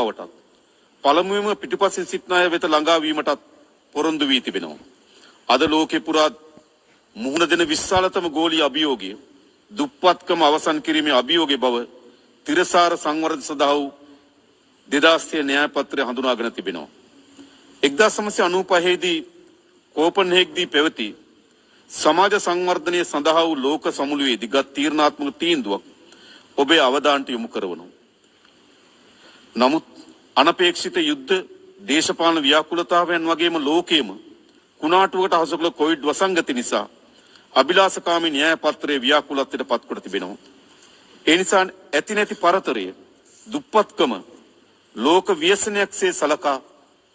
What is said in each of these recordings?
බවටත් පළමුවෙන්ම පිටුපසින් සිටින අය වෙත ළඟා වීමටත් පොරොන්දු වී තිබෙනවා. අද ලෝකේ පුරා මුහුණ දෙන විශාලතම ගෝලීය අභියෝගය දුප්පත්කම අවසන් කිරීමේ අභියෝගය බව තිරසාර සංවර්ධන සඳහා වූ 2000 න්‍යාය පත්‍රය හඳුනාගෙන තිබෙනවා. 1995 දී කෝපන්හෙග්දී පැවති සමාජ සංවර්ධනය සඳහා වූ ලෝක සමුළුවේදී ගත් තීරණාත්මක තීන්දුවක් ඔබේ අවධානයට යොමු කරනවා. නමුත් අනපේක්ෂිත යුද්ධ දේශපාලන ව්‍යාකූලතාවයන් වගේම ලෝකයේම කුණාටුවකට හසුකල කොවිඩ් වසංගතය නිසා අභිලාෂකාමී න්‍යාය පත්‍රයේ ව්‍යාකූලත්වයට පත් කොට තිබෙනවා. ඒ නිසා ඇති නැති පරතරය දුප්පත්කම ලෝක ව්‍යසනයක්සේ සලකා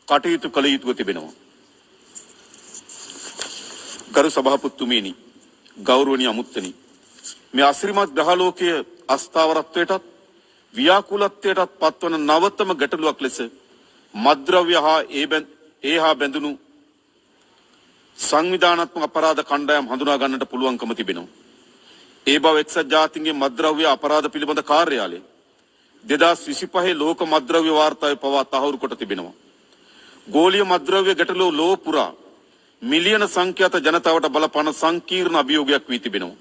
කටයුතු කළ යුතුව තිබෙනවා. ගරු සභාපතිතුමනි, ගෞරවනීය අමුත්තනි, මේ අසිරිමත් ග්‍රහලෝකයේ අස්ථාවරත්වයටත් ව්‍යාකූලත්වයටත් පත්වන නවතම ගැටලුවක් ලෙස මත්ද්‍රව්‍ය හා ඒ හා බැඳුණු සංවිධානාත්මක අපරාධ කණ්ඩායම් හඳුනා ගන්නට පුළුවන්කම තිබෙනවා. ඒ බව එක්සත් ජාතීන්ගේ මත්ද්‍රව්‍ය අපරාධ පිළිබඳ කාර්යාලය 2025 ලෝක මත්ද්‍රව්‍ය වාර්තාවේ පවා තහවුරු කොට තිබෙනවා. ගෝලීය මත්ද්‍රව්‍ය ගැටලුව ලෝ පුරා මිලියන සංඛ්‍යාත ජනතාවට බලපාන සංකීර්ණ අභියෝගයක් වී තිබෙනවා.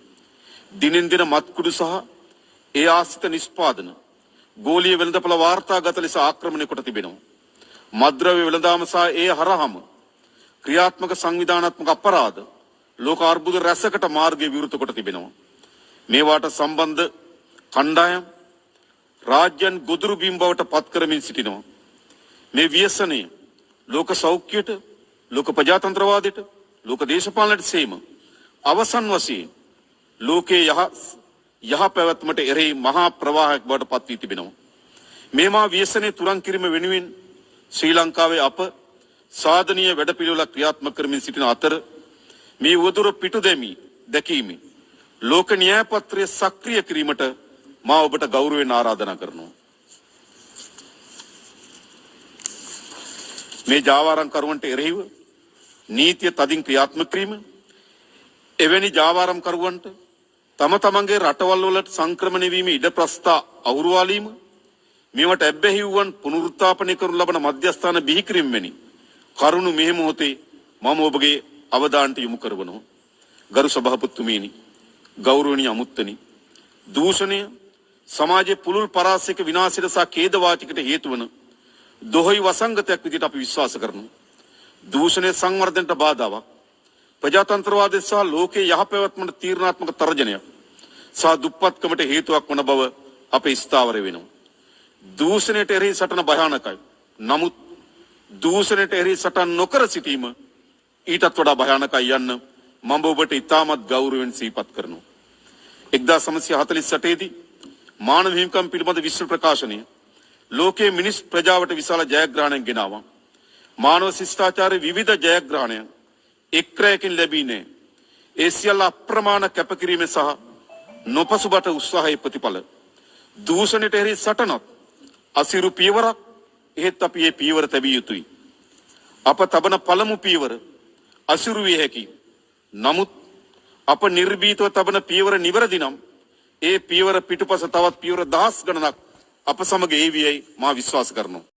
දිනෙන් දින මත්කුඩු සහ ඒ ආශ්‍රිත නිෂ්පාදන ගෝලීය වෙළඳපොළ වාර්තාගත ලෙස ආක්‍රමණය කොට තිබෙනවා. මත්ද්‍රව්‍ය වෙළඳාම සහ ඒ හරහාම ක්‍රියාත්මක සංවිධානාත්මක අපරාධ ලෝක අර්බුද රැසකට මාර්ගය විවෘත කොට තිබෙනවා. මේවාට සම්බන්ධ කණ්ඩායම් රාජ්‍යයන් ගොදුරු බිම් බවට පත් කරමින් සිටිනවා. මේ ව්‍යසනය ලෝක සෞඛ්‍යයට, ලෝක ප්‍රජාතන්ත්‍රවාදයට, ලෝක දේශපාලනයට සේම අවසන් වශයෙන් ලෝකයේ යහ පැවැත්මට එරෙහි මහා ප්‍රවාහයක් බවට පත් වී තිබෙනවා. මේ මා ව්‍යසනයේ තුරන් කිරීම වෙනුවෙන් ශ්‍රී ලංකාවේ අප සාධනීය වැඩපිළිවෙලක් ක්‍රියාත්මක කරමින් සිටින අතර මේ උවදුර පිටු දැකීමේ ලෝක න්‍යාය පත්‍රය සක්‍රිය කිරීමට මා ඔබට ගෞරවයෙන් ආරාධනා කරනවා. මේ ජාවාරම්කරුවන්ට එරෙහිව නීතිය තදින් ක්‍රියාත්මක කිරීම, එවැනි ජාවාරම්කරුවන්ට තම තමන්ගේ රටවල් වලට සංක්‍රමණය වීම ඉඩ ප්‍රස්ථා අවුරුවාලීම, මේවට ඇබ්බැහි වූවන් පුනරුත්ථාපනය කරනු ලබන මධ්‍යස්ථාන බිහි කිරීම වැනි කරුණු මේ මොහොතේ මම ඔබගේ අවධානයට යොමු කරවනවා. ගරු සභාපතිතුමනි, ගෞරවනීය අමුත්තනි, දූෂණය සමාජයේ පුළුල් පරාසයක විනාශයට සහ ඛේදවාචකයට හේතු වන දොහොයි වසංගතයක් විදිහට අපි විශ්වාස කරනවා. දූෂණය සංවර්ධනයට බාධාවක්, ප්‍රජාතන්ත්‍රවාදය සහ ලෝකයේ යහපැවැත්මට තීරණාත්මක තර්ජනයක් සහ දුප්පත්කමට හේතුවක් වන බව අපේ ස්ථාවර වෙනවා. දූෂණයට එරෙහි සටන භයානකයි. නමුත් දූෂණයට එරෙහි සටන් නොකර සිටීම ඊටත් වඩා භයානකයි යන්න මම ඔබට ඉතාමත් ගෞරවයෙන් සිහිපත් කරනවා. 1948 දී මානව හිමිකම් පිළිබඳ විශ්ව ප්‍රකාශනය ලෝකයේ මිනිස් ප්‍රජාවට විශාල ජයග්‍රහණයක් ගෙනාවා. මානව ශිෂ්ටාචාරයේ විවිධ ජයග්‍රහණයන් එක්රැයකින් ලැබීනේ ඒ සියල්ල අප්‍රමාණ කැපකිරීම සහ නොපසුබට උත්සාහයේ ප්‍රතිඵල. දූෂණයට එරෙහි සටනත් අසිරු පියවරක්, එහෙත් අපි මේ පියවර තැබිය යුතුයි. අප තබන පළමු පියවර අසිරු විය හැකියි. නමුත් අප නිර්භීතව තබන පියවර නිවැරදි නම් ඒ පියවර පිටුපස තවත් පියවර දහස් ගණනක් අප සමග ඒවියයි මා විශ්වාස කරනවා.